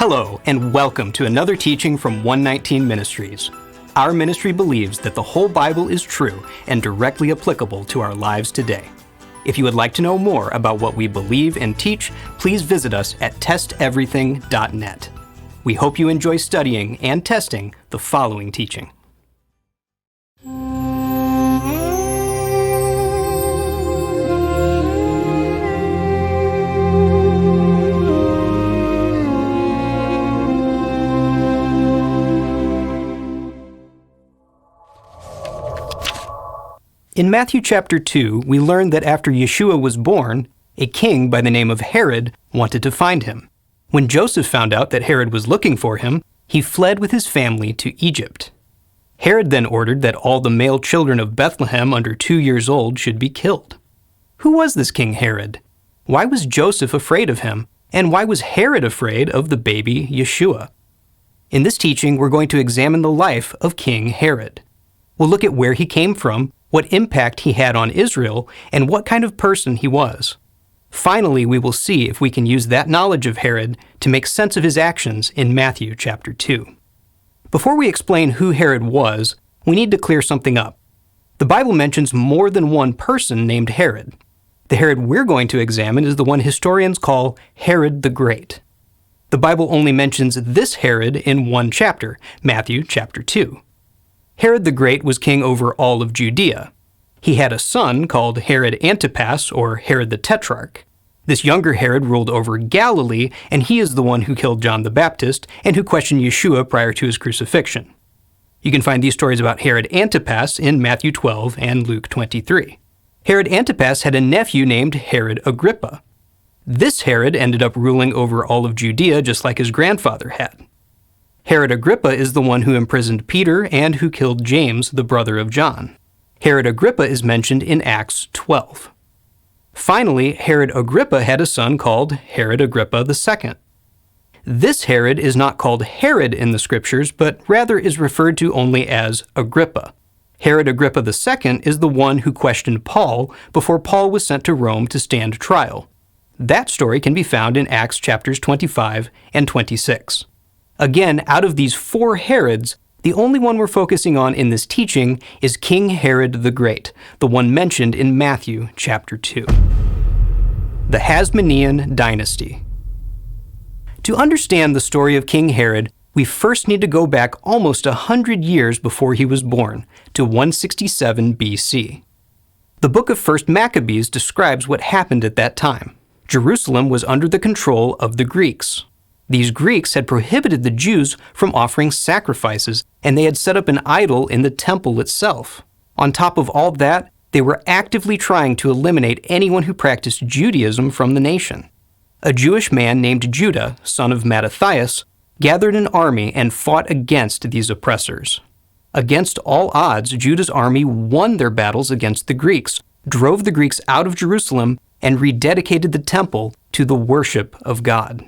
Hello, and welcome to another teaching from 119 Ministries. Our ministry believes that the whole Bible is true and directly applicable to our lives today. If you would like to know more about what we believe and teach, please visit us at testeverything.net. We hope you enjoy studying and testing the following teaching. In Matthew chapter 2, we learn that after Yeshua was born, a king by the name of Herod wanted to find him. When Joseph found out that Herod was looking for him, he fled with his family to Egypt. Herod then ordered that all the male children of Bethlehem under 2 years old should be killed. Who was this King Herod? Why was Joseph afraid of him? And why was Herod afraid of the baby Yeshua? In this teaching, we're going to examine the life of King Herod. We'll look at where he came from, what impact he had on Israel, and what kind of person he was. Finally, we will see if we can use that knowledge of Herod to make sense of his actions in Matthew chapter 2. Before we explain who Herod was, we need to clear something up. The Bible mentions more than one person named Herod. The Herod we're going to examine is the one historians call Herod the Great. The Bible only mentions this Herod in one chapter, Matthew chapter 2. Herod the Great was king over all of Judea. He had a son called Herod Antipas, or Herod the Tetrarch. This younger Herod ruled over Galilee, and he is the one who killed John the Baptist and who questioned Yeshua prior to his crucifixion. You can find these stories about Herod Antipas in Matthew 12 and Luke 23. Herod Antipas had a nephew named Herod Agrippa. This Herod ended up ruling over all of Judea just like his grandfather had. Herod Agrippa is the one who imprisoned Peter and who killed James, the brother of John. Herod Agrippa is mentioned in Acts 12. Finally, Herod Agrippa had a son called Herod Agrippa II. This Herod is not called Herod in the scriptures, but rather is referred to only as Agrippa. Herod Agrippa II is the one who questioned Paul before Paul was sent to Rome to stand trial. That story can be found in Acts chapters 25 and 26. Again, out of these four Herods, the only one we're focusing on in this teaching is King Herod the Great, the one mentioned in Matthew chapter 2. The Hasmonean Dynasty. To understand the story of King Herod, we first need to go back almost 100 years before he was born, to 167 BC. The book of 1 Maccabees describes what happened at that time. Jerusalem was under the control of the Greeks. These Greeks had prohibited the Jews from offering sacrifices, and they had set up an idol in the temple itself. On top of all that, they were actively trying to eliminate anyone who practiced Judaism from the nation. A Jewish man named Judah, son of Mattathias, gathered an army and fought against these oppressors. Against all odds, Judah's army won their battles against the Greeks, drove the Greeks out of Jerusalem, and rededicated the temple to the worship of God.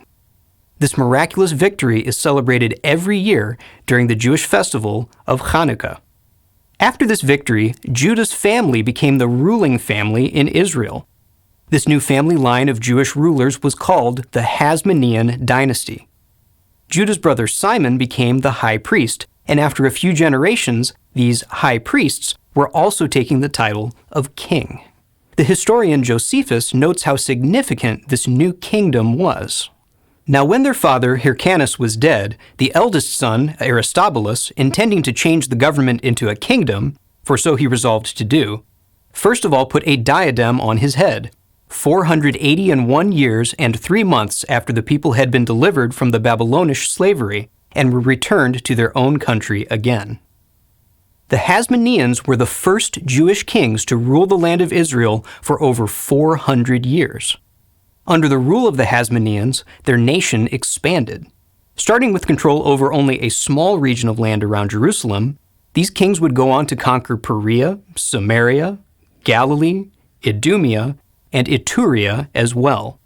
This miraculous victory is celebrated every year during the Jewish festival of Hanukkah. After this victory, Judah's family became the ruling family in Israel. This new family line of Jewish rulers was called the Hasmonean Dynasty. Judah's brother Simon became the high priest, and after a few generations, these high priests were also taking the title of king. The historian Josephus notes how significant this new kingdom was. Now when their father Hyrcanus was dead, the eldest son, Aristobulus, intending to change the government into a kingdom, for so he resolved to do, first of all put a diadem on his head, 481 years and 3 months after the people had been delivered from the Babylonish slavery and were returned to their own country again. The Hasmoneans were the first Jewish kings to rule the land of Israel for over 400 years. Under the rule of the Hasmoneans, their nation expanded. Starting with control over only a small region of land around Jerusalem, these kings would go on to conquer Perea, Samaria, Galilee, Idumea, and Iturea as well.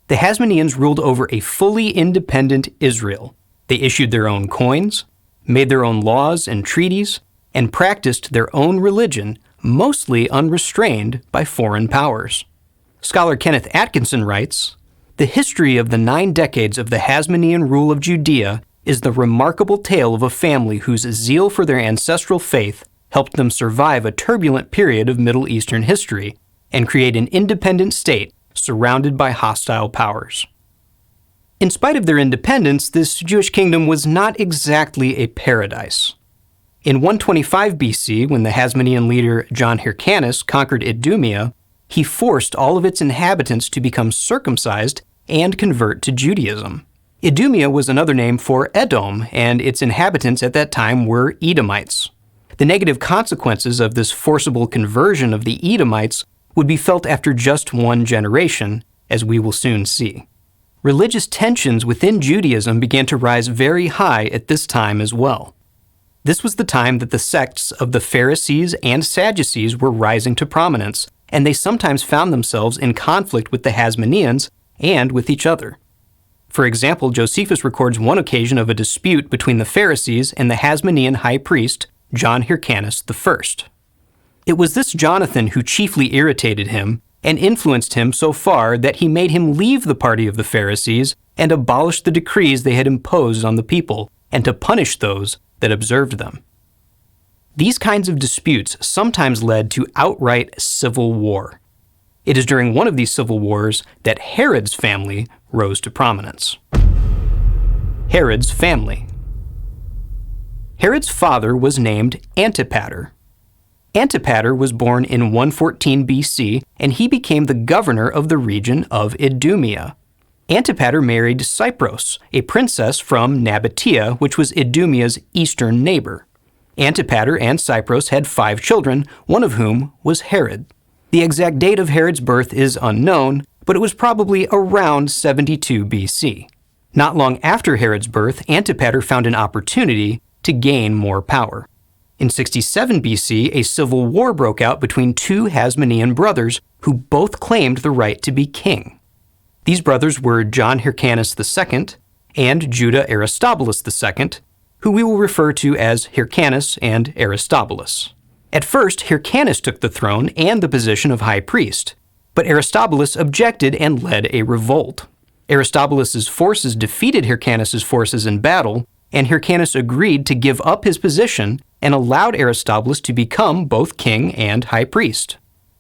The Hasmoneans ruled over a fully independent Israel. They issued their own coins, made their own laws and treaties, and practiced their own religion, mostly unrestrained by foreign powers. Scholar Kenneth Atkinson writes, The history of the 9 decades of the Hasmonean rule of Judea is the remarkable tale of a family whose zeal for their ancestral faith helped them survive a turbulent period of Middle Eastern history and create an independent state surrounded by hostile powers. In spite of their independence, this Jewish kingdom was not exactly a paradise. In 125 BC, when the Hasmonean leader John Hyrcanus conquered Idumea, he forced all of its inhabitants to become circumcised and convert to Judaism. Idumea was another name for Edom, and its inhabitants at that time were Edomites. The negative consequences of this forcible conversion of the Edomites would be felt after just 1 generation, as we will soon see. Religious tensions within Judaism began to rise very high at this time as well. This was the time that the sects of the Pharisees and Sadducees were rising to prominence, and they sometimes found themselves in conflict with the Hasmoneans and with each other. For example, Josephus records one occasion of a dispute between the Pharisees and the Hasmonean high priest, John Hyrcanus I. It was this Jonathan who chiefly irritated him and influenced him so far that he made him leave the party of the Pharisees and abolish the decrees they had imposed on the people, and to punish those that observed them. These kinds of disputes sometimes led to outright civil war. It is during one of these civil wars that Herod's family rose to prominence. Herod's family. Herod's father was named Antipater. Antipater was born in 114 BC, and he became the governor of the region of Idumea. Antipater married Cypros, a princess from Nabatea, which was Idumea's eastern neighbor. Antipater and Cypros had 5 children, one of whom was Herod. The exact date of Herod's birth is unknown, but it was probably around 72 BC. Not long after Herod's birth, Antipater found an opportunity to gain more power. In 67 BC, a civil war broke out between 2 Hasmonean brothers who both claimed the right to be king. These brothers were John Hyrcanus II and Judah Aristobulus II, who we will refer to as Hyrcanus and Aristobulus. At first, Hyrcanus took the throne and the position of high priest, but Aristobulus objected and led a revolt. Aristobulus's forces defeated Hyrcanus's forces in battle, and Hyrcanus agreed to give up his position and allowed Aristobulus to become both king and high priest.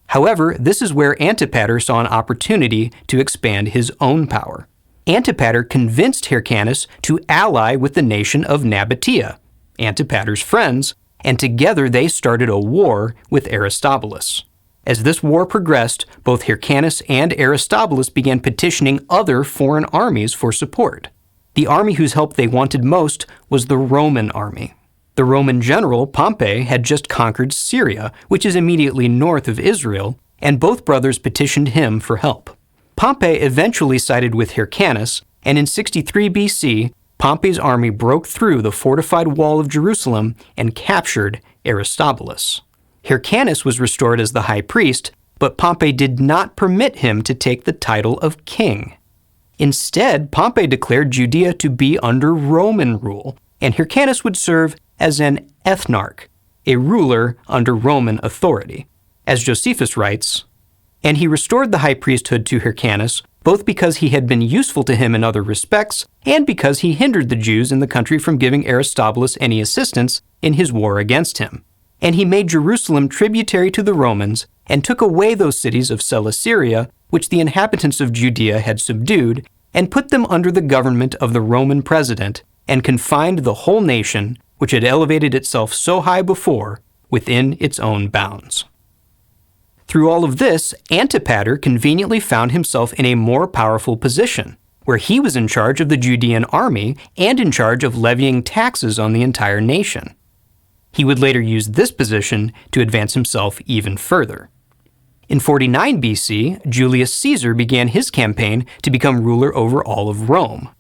However, this is where Antipater saw an opportunity to expand his own power. Antipater convinced Hyrcanus to ally with the nation of Nabatea, Antipater's friends, and together they started a war with Aristobulus. As this war progressed, both Hyrcanus and Aristobulus began petitioning other foreign armies for support. The army whose help they wanted most was the Roman army. The Roman general, Pompey, had just conquered Syria, which is immediately north of Israel, and both brothers petitioned him for help. Pompey eventually sided with Hyrcanus, and in 63 BC, Pompey's army broke through the fortified wall of Jerusalem and captured Aristobulus. Hyrcanus was restored as the high priest, but Pompey did not permit him to take the title of king. Instead, Pompey declared Judea to be under Roman rule, and Hyrcanus would serve as an ethnarch, a ruler under Roman authority. As Josephus writes, "And he restored the high priesthood to Hyrcanus, both because he had been useful to him in other respects, and because he hindered the Jews in the country from giving Aristobulus any assistance in his war against him. And he made Jerusalem tributary to the Romans, and took away those cities of Celesyria, which the inhabitants of Judea had subdued, and put them under the government of the Roman president, and confined the whole nation, which had elevated itself so high before, within its own bounds." Through all of this, Antipater conveniently found himself in a more powerful position, where he was in charge of the Judean army and in charge of levying taxes on the entire nation. He would later use this position to advance himself even further. In 49 BC, Julius Caesar began his campaign to become ruler over all of Rome.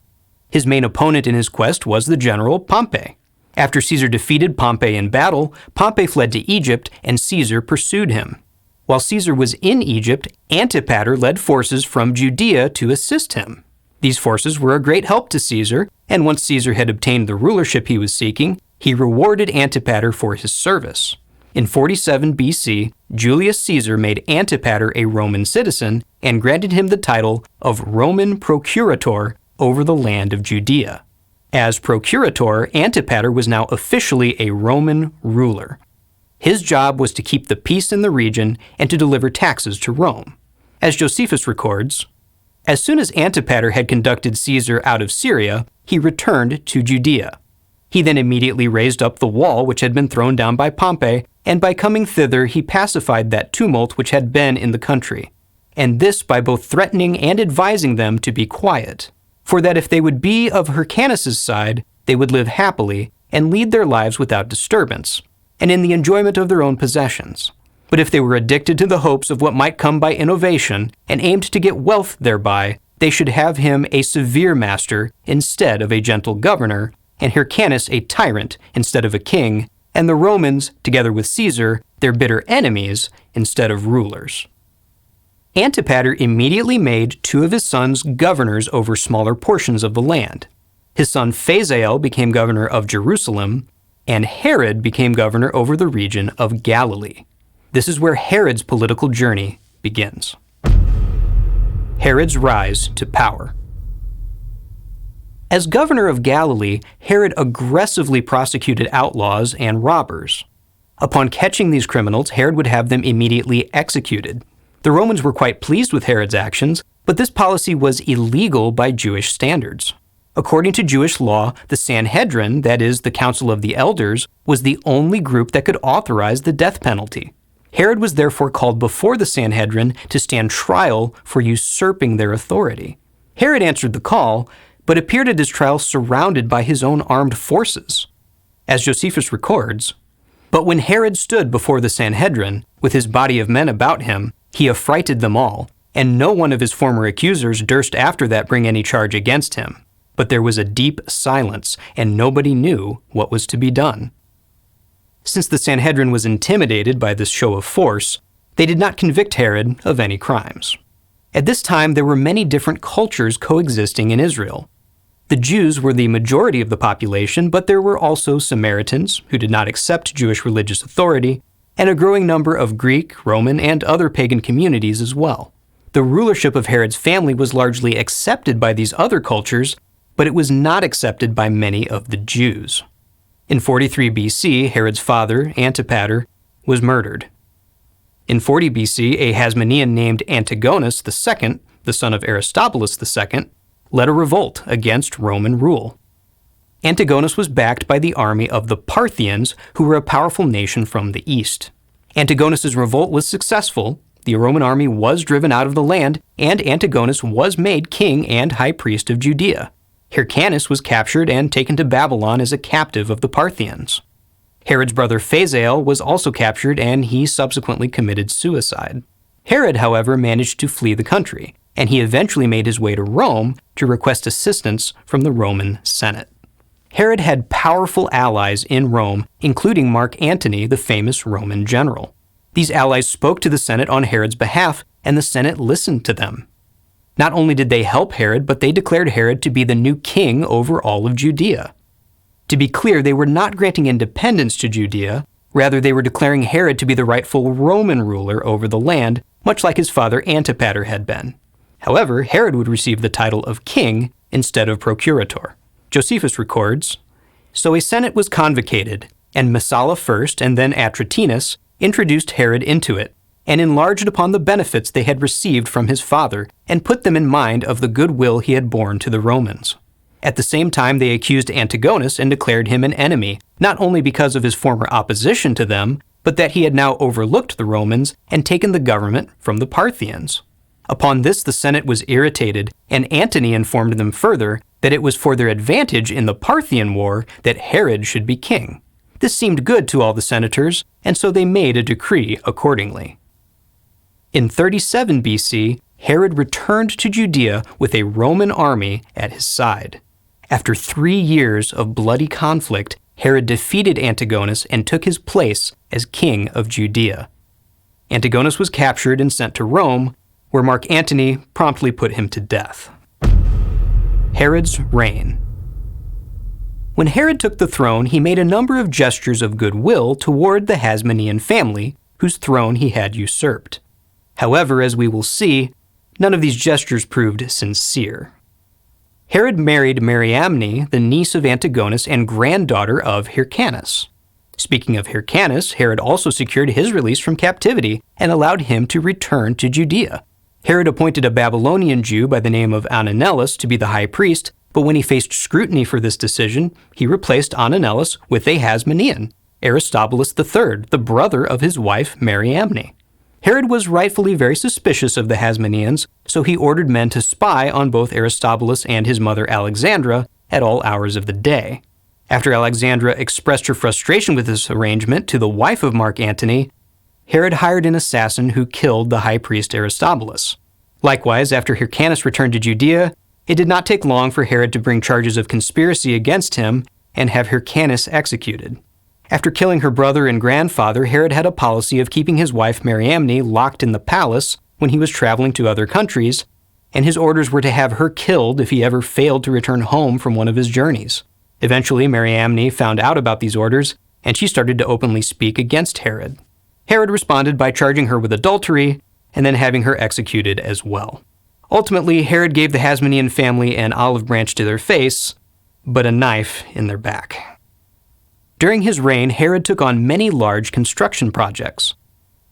His main opponent in his quest was the general Pompey. After Caesar defeated Pompey in battle, Pompey fled to Egypt and Caesar pursued him. While Caesar was in Egypt, Antipater led forces from Judea to assist him. These forces were a great help to Caesar, and once Caesar had obtained the rulership he was seeking, he rewarded Antipater for his service. In 47 BC, Julius Caesar made Antipater a Roman citizen and granted him the title of Roman Procurator over the land of Judea. As Procurator, Antipater was now officially a Roman ruler. His job was to keep the peace in the region and to deliver taxes to Rome. As Josephus records, as soon as Antipater had conducted Caesar out of Syria, he returned to Judea. He then immediately raised up the wall which had been thrown down by Pompey, and by coming thither he pacified that tumult which had been in the country, and this by both threatening and advising them to be quiet, for that if they would be of Hyrcanus's side, they would live happily and lead their lives without disturbance, and in the enjoyment of their own possessions. But if they were addicted to the hopes of what might come by innovation, and aimed to get wealth thereby, they should have him a severe master instead of a gentle governor, and Hyrcanus a tyrant instead of a king, and the Romans, together with Caesar, their bitter enemies instead of rulers. Antipater immediately made 2 of his sons governors over smaller portions of the land. His son Phasael became governor of Jerusalem, and Herod became governor over the region of Galilee. This is where Herod's political journey begins. Herod's rise to power. As governor of Galilee, Herod aggressively prosecuted outlaws and robbers. Upon catching these criminals, Herod would have them immediately executed. The Romans were quite pleased with Herod's actions, but this policy was illegal by Jewish standards. According to Jewish law, the Sanhedrin, that is, the Council of the Elders, was the only group that could authorize the death penalty. Herod was therefore called before the Sanhedrin to stand trial for usurping their authority. Herod answered the call, but appeared at his trial surrounded by his own armed forces. As Josephus records, "But when Herod stood before the Sanhedrin, with his body of men about him, he affrighted them all, and no one of his former accusers durst after that bring any charge against him. But there was a deep silence, and nobody knew what was to be done." Since the Sanhedrin was intimidated by this show of force, they did not convict Herod of any crimes. At this time, there were many different cultures coexisting in Israel. The Jews were the majority of the population, but there were also Samaritans, who did not accept Jewish religious authority, and a growing number of Greek, Roman, and other pagan communities as well. The rulership of Herod's family was largely accepted by these other cultures, but it was not accepted by many of the Jews. In 43 BC, Herod's father, Antipater, was murdered. In 40 BC, a Hasmonean named Antigonus II, the son of Aristobulus II, led a revolt against Roman rule. Antigonus was backed by the army of the Parthians, who were a powerful nation from the east. Antigonus's revolt was successful, the Roman army was driven out of the land, and Antigonus was made king and high priest of Judea. Hyrcanus was captured and taken to Babylon as a captive of the Parthians. Herod's brother Phasael was also captured, and he subsequently committed suicide. Herod, however, managed to flee the country, and he eventually made his way to Rome to request assistance from the Roman Senate. Herod had powerful allies in Rome, including Mark Antony, the famous Roman general. These allies spoke to the Senate on Herod's behalf, and the Senate listened to them. Not only did they help Herod, but they declared Herod to be the new king over all of Judea. To be clear, they were not granting independence to Judea, rather they were declaring Herod to be the rightful Roman ruler over the land, much like his father Antipater had been. However, Herod would receive the title of king instead of procurator. Josephus records, "So a senate was convocated, and Messala first and then Atratinus introduced Herod into it, and enlarged upon the benefits they had received from his father, and put them in mind of the good will he had borne to the Romans. At the same time they accused Antigonus and declared him an enemy, not only because of his former opposition to them, but that he had now overlooked the Romans and taken the government from the Parthians. Upon this the Senate was irritated, and Antony informed them further that it was for their advantage in the Parthian war that Herod should be king. This seemed good to all the senators, and so they made a decree accordingly." In 37 BC, Herod returned to Judea with a Roman army at his side. After 3 years of bloody conflict, Herod defeated Antigonus and took his place as king of Judea. Antigonus was captured and sent to Rome, where Mark Antony promptly put him to death. Herod's Reign. When Herod took the throne, he made a number of gestures of goodwill toward the Hasmonean family, whose throne he had usurped. However, as we will see, none of these gestures proved sincere. Herod married Mariamne, the niece of Antigonus and granddaughter of Hyrcanus. Speaking of Hyrcanus, Herod also secured his release from captivity and allowed him to return to Judea. Herod appointed a Babylonian Jew by the name of Ananelus to be the high priest, but when he faced scrutiny for this decision, he replaced Ananelus with a Hasmonean, Aristobulus III, the brother of his wife Mariamne. Herod was rightfully very suspicious of the Hasmoneans, so he ordered men to spy on both Aristobulus and his mother Alexandra at all hours of the day. After Alexandra expressed her frustration with this arrangement to the wife of Mark Antony, Herod hired an assassin who killed the high priest Aristobulus. Likewise, after Hyrcanus returned to Judea, it did not take long for Herod to bring charges of conspiracy against him and have Hyrcanus executed. After killing her brother and grandfather, Herod had a policy of keeping his wife Mariamne locked in the palace when he was traveling to other countries, and his orders were to have her killed if he ever failed to return home from one of his journeys. Eventually, Mariamne found out about these orders, and she started to openly speak against Herod. Herod responded by charging her with adultery and then having her executed as well. Ultimately, Herod gave the Hasmonean family an olive branch to their face, but a knife in their back. During his reign, Herod took on many large construction projects.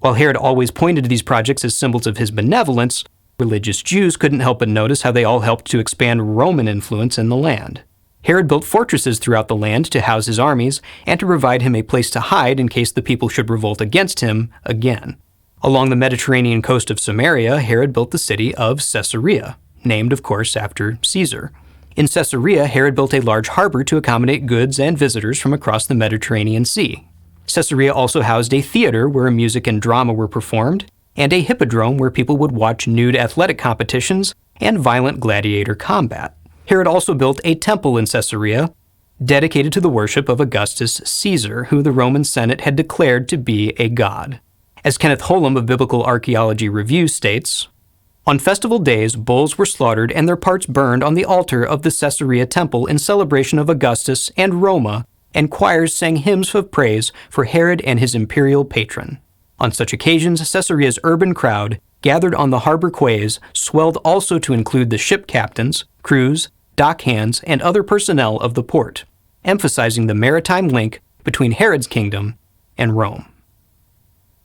While Herod always pointed to these projects as symbols of his benevolence, religious Jews couldn't help but notice how they all helped to expand Roman influence in the land. Herod built fortresses throughout the land to house his armies and to provide him a place to hide in case the people should revolt against him again. Along the Mediterranean coast of Samaria, Herod built the city of Caesarea, named, of course, after Caesar. In Caesarea, Herod built a large harbor to accommodate goods and visitors from across the Mediterranean Sea. Caesarea also housed a theater where music and drama were performed, and a hippodrome where people would watch nude athletic competitions and violent gladiator combat. Herod also built a temple in Caesarea, dedicated to the worship of Augustus Caesar, who the Roman Senate had declared to be a god. As Kenneth Holm of Biblical Archaeology Review states, "On festival days, bulls were slaughtered and their parts burned on the altar of the Caesarea temple in celebration of Augustus and Roma, and choirs sang hymns of praise for Herod and his imperial patron. On such occasions, Caesarea's urban crowd, gathered on the harbor quays, swelled also to include the ship captains, crews, dock hands, and other personnel of the port, emphasizing the maritime link between Herod's kingdom and Rome."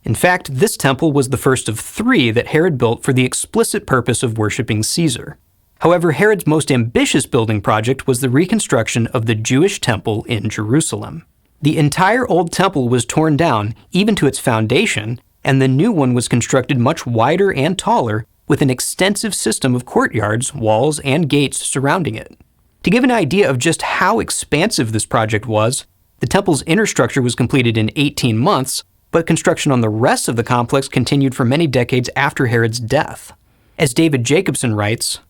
In fact, this temple was the first of 3 that Herod built for the explicit purpose of worshiping Caesar. However, Herod's most ambitious building project was the reconstruction of the Jewish temple in Jerusalem. The entire old temple was torn down, even to its foundation, and the new one was constructed much wider and taller, with an extensive system of courtyards, walls, and gates surrounding it. To give an idea of just how expansive this project was, the temple's inner structure was completed in 18 months, but construction on the rest of the complex continued for many decades after Herod's death. As David Jacobson writes,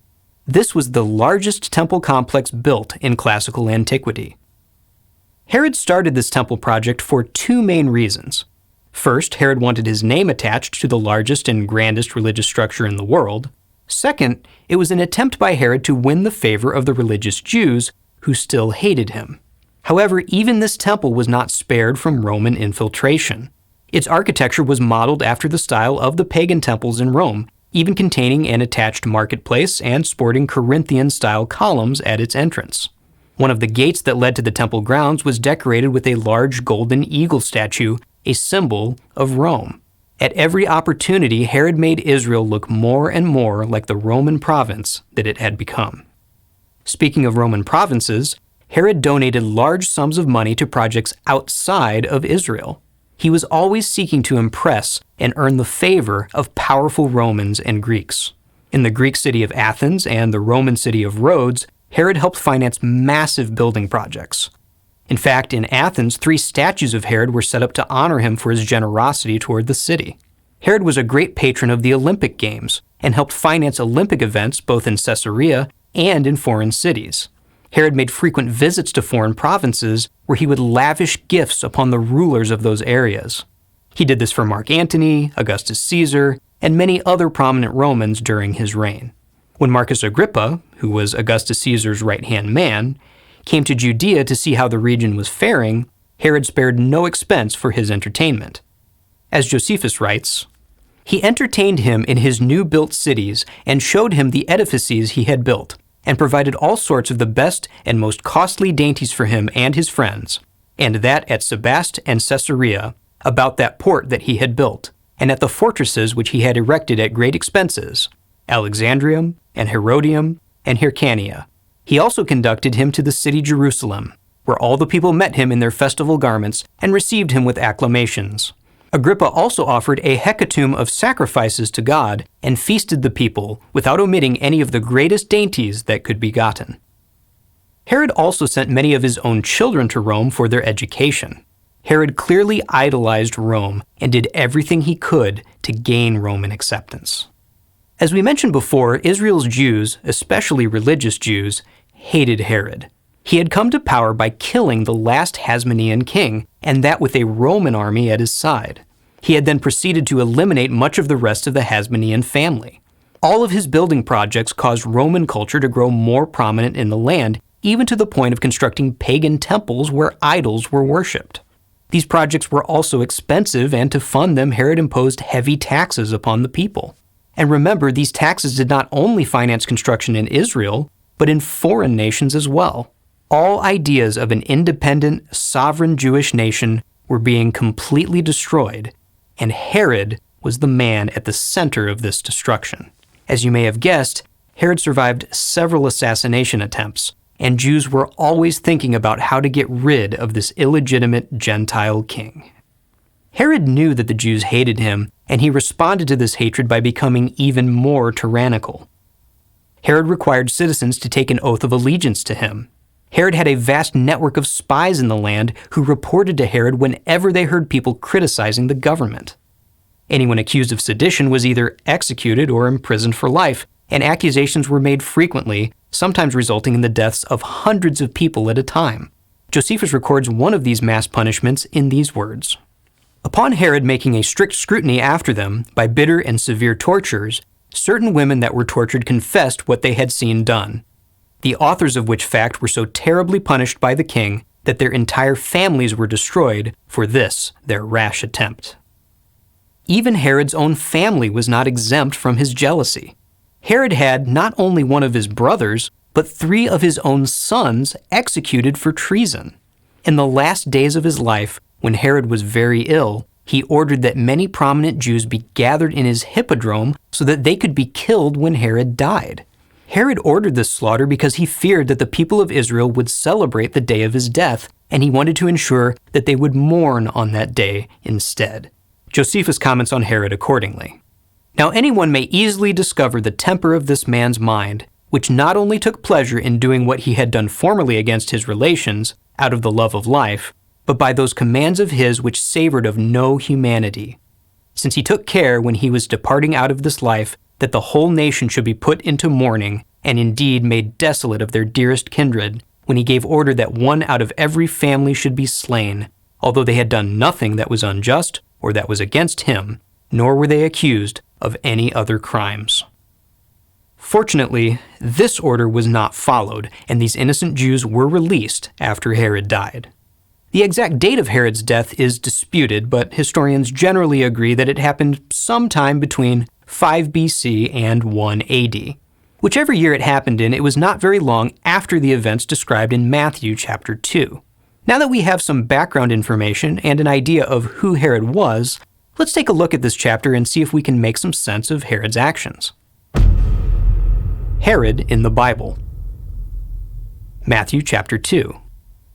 "This was the largest temple complex built in classical antiquity." Herod started this temple project for 2 main reasons. First, Herod wanted his name attached to the largest and grandest religious structure in the world. Second, it was an attempt by Herod to win the favor of the religious Jews, who still hated him. However, even this temple was not spared from Roman infiltration. Its architecture was modeled after the style of the pagan temples in Rome, even containing an attached marketplace and sporting Corinthian-style columns at its entrance. One of the gates that led to the temple grounds was decorated with a large golden eagle statue, a symbol of Rome. At every opportunity, Herod made Israel look more and more like the Roman province that it had become. Speaking of Roman provinces, Herod donated large sums of money to projects outside of Israel. He was always seeking to impress and earn the favor of powerful Romans and Greeks. In the Greek city of Athens and the Roman city of Rhodes, Herod helped finance massive building projects. In fact, in Athens, 3 statues of Herod were set up to honor him for his generosity toward the city. Herod was a great patron of the Olympic Games and helped finance Olympic events both in Caesarea and in foreign cities. Herod made frequent visits to foreign provinces where he would lavish gifts upon the rulers of those areas. He did this for Mark Antony, Augustus Caesar, and many other prominent Romans during his reign. When Marcus Agrippa, who was Augustus Caesar's right-hand man, came to Judea to see how the region was faring, Herod spared no expense for his entertainment. As Josephus writes, "He entertained him in his new-built cities and showed him the edifices he had built, and provided all sorts of the best and most costly dainties for him and his friends, and that at Sebast and Caesarea, about that port that he had built, and at the fortresses which he had erected at great expenses, Alexandrium, and Herodium, and Hyrcania. He also conducted him to the city Jerusalem, where all the people met him in their festival garments and received him with acclamations. Agrippa also offered a hecatomb of sacrifices to God and feasted the people without omitting any of the greatest dainties that could be gotten." Herod also sent many of his own children to Rome for their education. Herod clearly idolized Rome and did everything he could to gain Roman acceptance. As we mentioned before, Israel's Jews, especially religious Jews, hated Herod. He had come to power by killing the last Hasmonean king, and that with a Roman army at his side. He had then proceeded to eliminate much of the rest of the Hasmonean family. All of his building projects caused Roman culture to grow more prominent in the land, even to the point of constructing pagan temples where idols were worshipped. These projects were also expensive, and to fund them, Herod imposed heavy taxes upon the people. And remember, these taxes did not only finance construction in Israel, but in foreign nations as well. All ideas of an independent, sovereign Jewish nation were being completely destroyed, and Herod was the man at the center of this destruction. As you may have guessed, Herod survived several assassination attempts, and Jews were always thinking about how to get rid of this illegitimate Gentile king. Herod knew that the Jews hated him, and he responded to this hatred by becoming even more tyrannical. Herod required citizens to take an oath of allegiance to him. Herod had a vast network of spies in the land who reported to Herod whenever they heard people criticizing the government. Anyone accused of sedition was either executed or imprisoned for life, and accusations were made frequently, sometimes resulting in the deaths of hundreds of people at a time. Josephus records one of these mass punishments in these words: "Upon Herod making a strict scrutiny after them, by bitter and severe tortures, certain women that were tortured confessed what they had seen done, the authors of which fact were so terribly punished by the king that their entire families were destroyed for this their rash attempt." Even Herod's own family was not exempt from his jealousy. Herod had not only one of his brothers, but 3 of his own sons executed for treason. In the last days of his life, when Herod was very ill, he ordered that many prominent Jews be gathered in his hippodrome so that they could be killed when Herod died. Herod ordered this slaughter because he feared that the people of Israel would celebrate the day of his death, and he wanted to ensure that they would mourn on that day instead. Josephus comments on Herod accordingly. "Now anyone may easily discover the temper of this man's mind, which not only took pleasure in doing what he had done formerly against his relations, out of the love of life, but by those commands of his which savored of no humanity. Since he took care, when he was departing out of this life, that the whole nation should be put into mourning, and indeed made desolate of their dearest kindred, when he gave order that one out of every family should be slain, although they had done nothing that was unjust or that was against him, nor were they accused of any other crimes." Fortunately, this order was not followed, and these innocent Jews were released after Herod died. The exact date of Herod's death is disputed, but historians generally agree that it happened sometime between 5 BC and 1 AD. Whichever year it happened in, it was not very long after the events described in Matthew chapter 2. Now that we have some background information and an idea of who Herod was, let's take a look at this chapter and see if we can make some sense of Herod's actions. Herod in the Bible. Matthew chapter 2.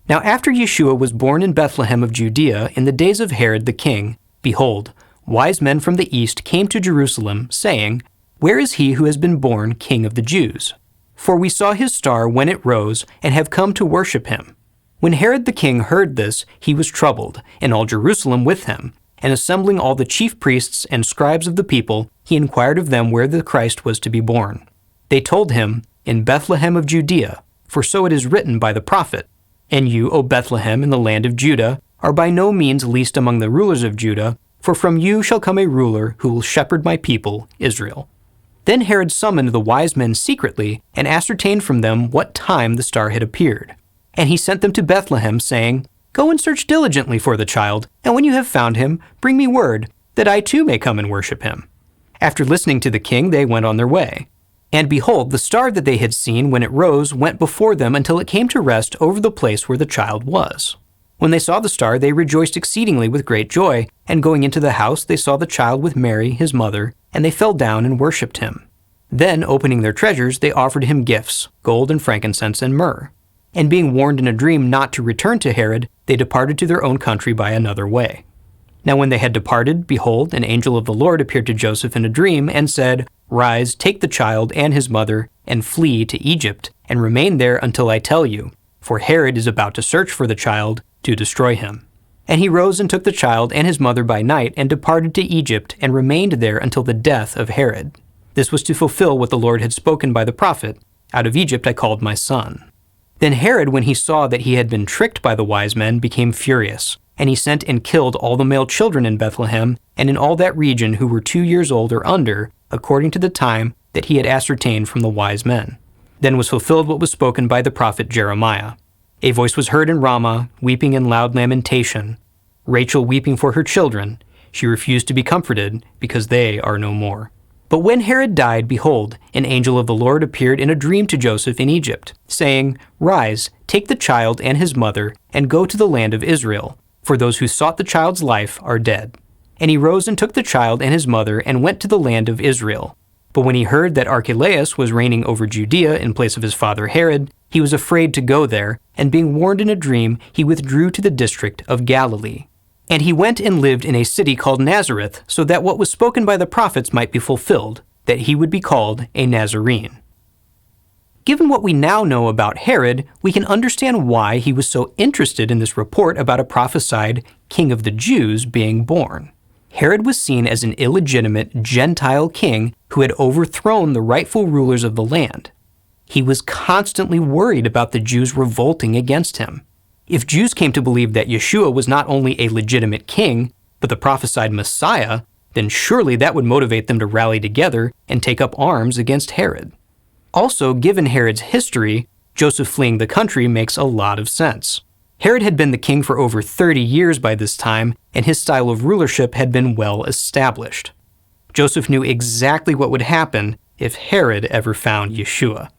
Now after Yeshua was born in Bethlehem of Judea in the days of Herod the king, behold, wise men from the east came to Jerusalem, saying, "Where is he who has been born King of the Jews? For we saw his star when it rose, and have come to worship him." When Herod the king heard this, he was troubled, and all Jerusalem with him. And assembling all the chief priests and scribes of the people, he inquired of them where the Christ was to be born. They told him, "In Bethlehem of Judea, for so it is written by the prophet, And you, O Bethlehem, in the land of Judah, are by no means least among the rulers of Judah, for from you shall come a ruler who will shepherd my people, Israel." Then Herod summoned the wise men secretly, and ascertained from them what time the star had appeared. And he sent them to Bethlehem, saying, "Go and search diligently for the child, and when you have found him, bring me word, that I too may come and worship him." After listening to the king, they went on their way. And behold, the star that they had seen when it rose went before them until it came to rest over the place where the child was. When they saw the star, they rejoiced exceedingly with great joy, and going into the house, they saw the child with Mary, his mother, and they fell down and worshipped him. Then, opening their treasures, they offered him gifts, gold and frankincense and myrrh. And being warned in a dream not to return to Herod, they departed to their own country by another way. Now when they had departed, behold, an angel of the Lord appeared to Joseph in a dream and said, "Rise, take the child and his mother, and flee to Egypt, and remain there until I tell you, for Herod is about to search for the child to destroy him." And he rose and took the child and his mother by night and departed to Egypt and remained there until the death of Herod. This was to fulfill what the Lord had spoken by the prophet, "Out of Egypt I called my son." Then Herod, when he saw that he had been tricked by the wise men, became furious, and he sent and killed all the male children in Bethlehem and in all that region who were 2 years old or under, according to the time that he had ascertained from the wise men. Then was fulfilled what was spoken by the prophet Jeremiah. A voice was heard in Ramah, weeping in loud lamentation, Rachel weeping for her children. She refused to be comforted, because they are no more. But when Herod died, behold, an angel of the Lord appeared in a dream to Joseph in Egypt, saying, "Rise, take the child and his mother, and go to the land of Israel, for those who sought the child's life are dead." And he rose and took the child and his mother and went to the land of Israel. But when he heard that Archelaus was reigning over Judea in place of his father Herod, he was afraid to go there, and being warned in a dream, he withdrew to the district of Galilee. And he went and lived in a city called Nazareth, so that what was spoken by the prophets might be fulfilled, that he would be called a Nazarene. Given what we now know about Herod, we can understand why he was so interested in this report about a prophesied king of the Jews being born. Herod was seen as an illegitimate Gentile king who had overthrown the rightful rulers of the land. He was constantly worried about the Jews revolting against him. If Jews came to believe that Yeshua was not only a legitimate king, but the prophesied Messiah, then surely that would motivate them to rally together and take up arms against Herod. Also, given Herod's history, Joseph fleeing the country makes a lot of sense. Herod had been the king for over 30 years by this time, and his style of rulership had been well established. Joseph knew exactly what would happen if Herod ever found Yeshua.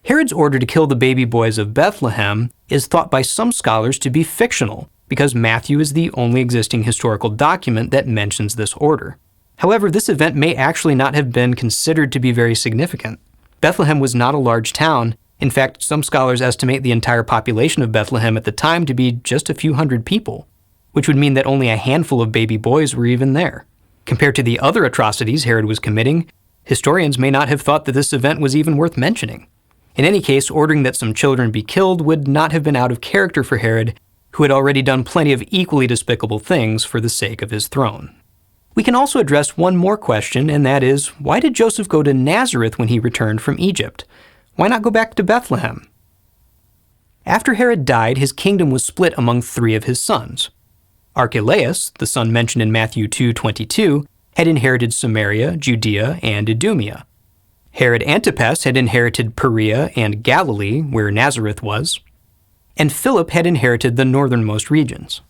Herod's order to kill the baby boys of Bethlehem is thought by some scholars to be fictional, because Matthew is the only existing historical document that mentions this order. However, this event may actually not have been considered to be very significant. Bethlehem was not a large town. In fact, some scholars estimate the entire population of Bethlehem at the time to be just a few hundred people, which would mean that only a handful of baby boys were even there. Compared to the other atrocities Herod was committing, historians may not have thought that this event was even worth mentioning. In any case, ordering that some children be killed would not have been out of character for Herod, who had already done plenty of equally despicable things for the sake of his throne. We can also address one more question, and that is, why did Joseph go to Nazareth when he returned from Egypt? Why not go back to Bethlehem? After Herod died, his kingdom was split among 3 of his sons. Archelaus, the son mentioned in Matthew 2:22, had inherited Samaria, Judea, and Idumea. Herod Antipas had inherited Perea and Galilee, where Nazareth was, and Philip had inherited the northernmost regions.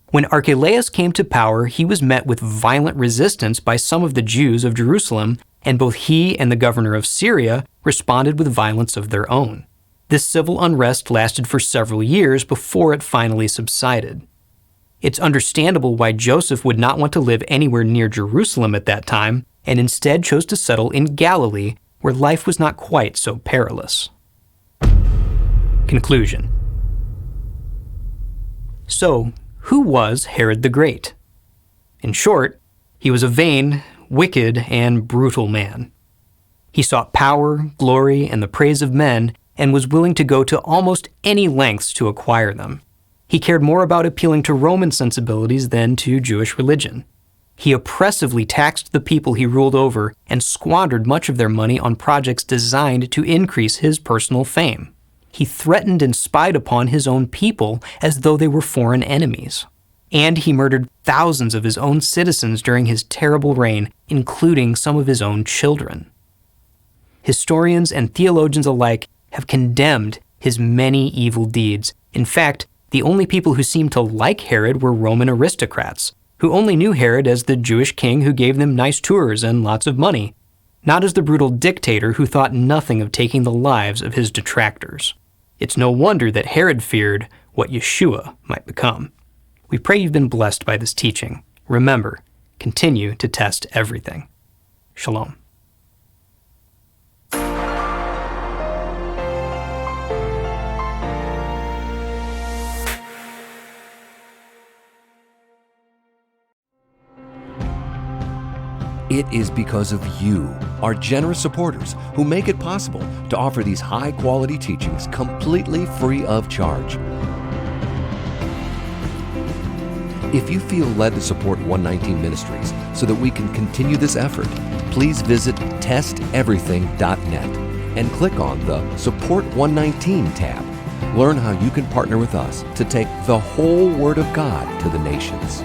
When Archelaus came to power, he was met with violent resistance by some of the Jews of Jerusalem, and both he and the governor of Syria responded with violence of their own. This civil unrest lasted for several years before it finally subsided. It's understandable why Joseph would not want to live anywhere near Jerusalem at that time, and instead chose to settle in Galilee, where life was not quite so perilous. Conclusion. So, who was Herod the Great? In short, he was a vain, wicked, and brutal man. He sought power, glory, and the praise of men, and was willing to go to almost any lengths to acquire them. He cared more about appealing to Roman sensibilities than to Jewish religion. He oppressively taxed the people he ruled over and squandered much of their money on projects designed to increase his personal fame. He threatened and spied upon his own people as though they were foreign enemies. And he murdered thousands of his own citizens during his terrible reign, including some of his own children. Historians and theologians alike have condemned his many evil deeds. In fact, the only people who seemed to like Herod were Roman aristocrats, who only knew Herod as the Jewish king who gave them nice tours and lots of money, not as the brutal dictator who thought nothing of taking the lives of his detractors. It's no wonder that Herod feared what Yeshua might become. We pray you've been blessed by this teaching. Remember, continue to test everything. Shalom. It is because of you, our generous supporters, who make it possible to offer these high-quality teachings completely free of charge. If you feel led to support 119 Ministries so that we can continue this effort, please visit testeverything.net and click on the Support 119 tab. Learn how you can partner with us to take the whole Word of God to the nations.